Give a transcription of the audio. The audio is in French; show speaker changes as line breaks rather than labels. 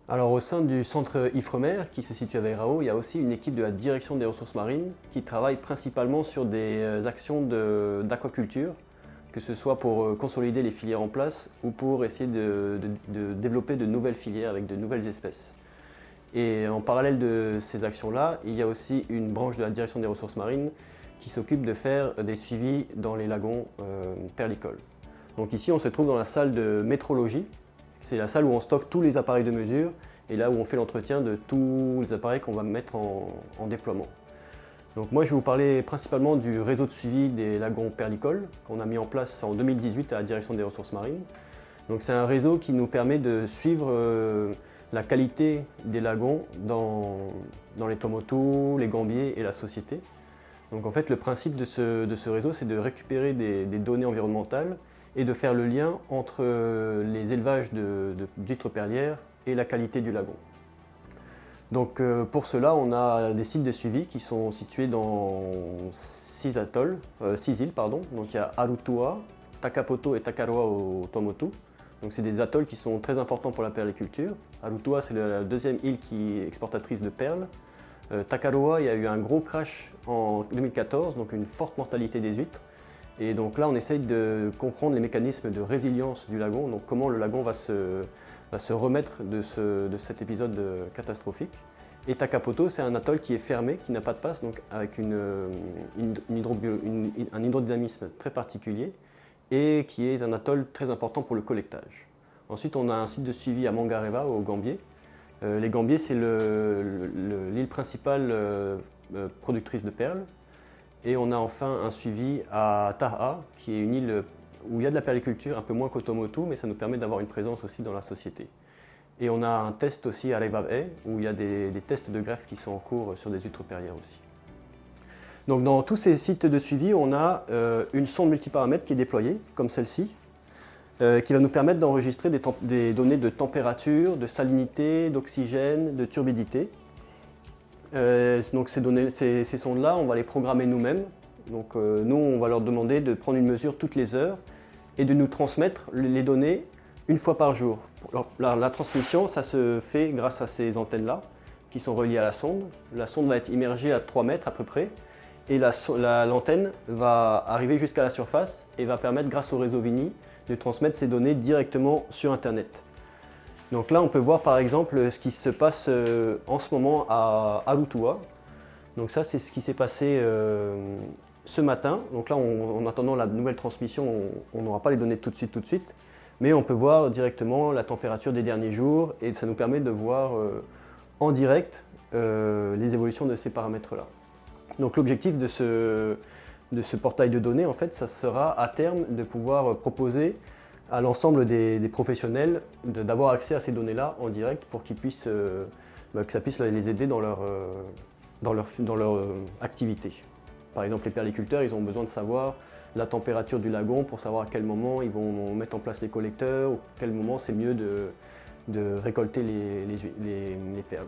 Alors au sein du centre Ifremer, qui se situe à Veyrao, il y a aussi une équipe de la direction des ressources marines qui travaille principalement sur des actions d'aquaculture, que ce soit pour consolider les filières en place ou pour essayer de développer de nouvelles filières avec de nouvelles espèces. Et en parallèle de ces actions-là, il y a aussi une branche de la direction des ressources marines qui s'occupe de faire des suivis dans les lagons perlicoles. Donc ici, on se trouve dans la salle de métrologie. C'est la salle où on stocke tous les appareils de mesure et là où on fait l'entretien de tous les appareils qu'on va mettre en déploiement. Donc moi, je vais vous parler principalement du réseau de suivi des lagons perlicoles qu'on a mis en place en 2018 à la direction des ressources marines. Donc c'est un réseau qui nous permet de suivre la qualité des lagons dans les Tuamotu, les gambiers et la société. Donc en fait, le principe de ce réseau, c'est de récupérer des données environnementales et de faire le lien entre les élevages d'huîtres perlières et la qualité du lagon. Donc pour cela, on a des sites de suivi qui sont situés dans 6 atolls, 6 îles pardon. Donc il y a Arutua, Takapoto et Takaroa au Tuamotu. Donc c'est des atolls qui sont très importants pour la perliculture. Arutua, c'est la deuxième île qui est exportatrice de perles. Takaroa, il y a eu un gros crash en 2014, donc une forte mortalité des huîtres. Et donc là, on essaye de comprendre les mécanismes de résilience du lagon, donc comment le lagon va se remettre de cet épisode catastrophique. Et Takapoto, c'est un atoll qui est fermé, qui n'a pas de passe, donc avec un hydrodynamisme très particulier et qui est un atoll très important pour le collectage. Ensuite, on a un site de suivi à Mangareva, au Gambier. Les Gambiers, c'est l'île principale productrice de perles. Et on a enfin un suivi à Taha, qui est une île où il y a de la perliculture, un peu moins qu'au Tuamotu, mais ça nous permet d'avoir une présence aussi dans la société. Et on a un test aussi à Revae, où il y a des tests de greffe qui sont en cours sur des huîtres perlières aussi. Donc dans tous ces sites de suivi, on a une sonde multiparamètres qui est déployée, comme celle-ci, qui va nous permettre d'enregistrer des données de température, de salinité, d'oxygène, de turbidité. Donc ces sondes-là, on va les programmer nous-mêmes. Donc nous, on va leur demander de prendre une mesure toutes les heures et de nous transmettre les données une fois par jour. La transmission, ça se fait grâce à ces antennes-là qui sont reliées à la sonde. La sonde va être immergée à 3 mètres à peu près et l'antenne va arriver jusqu'à la surface et va permettre, grâce au réseau Vini, de transmettre ces données directement sur Internet. Donc là, on peut voir par exemple ce qui se passe en ce moment à Arutua. Donc ça, c'est ce qui s'est passé ce matin. Donc là, en attendant la nouvelle transmission, on n'aura pas les données tout de suite. Mais on peut voir directement la température des derniers jours et ça nous permet de voir en direct les évolutions de ces paramètres-là. Donc l'objectif de ce portail de données, en fait, ça sera à terme de pouvoir proposer à l'ensemble des professionnels d'avoir accès à ces données-là en direct pour qu'ils puissent, que ça puisse les aider dans leur activité. Par exemple, les perliculteurs, ils ont besoin de savoir la température du lagon pour savoir à quel moment ils vont mettre en place les collecteurs, ou à quel moment c'est mieux de récolter les perles.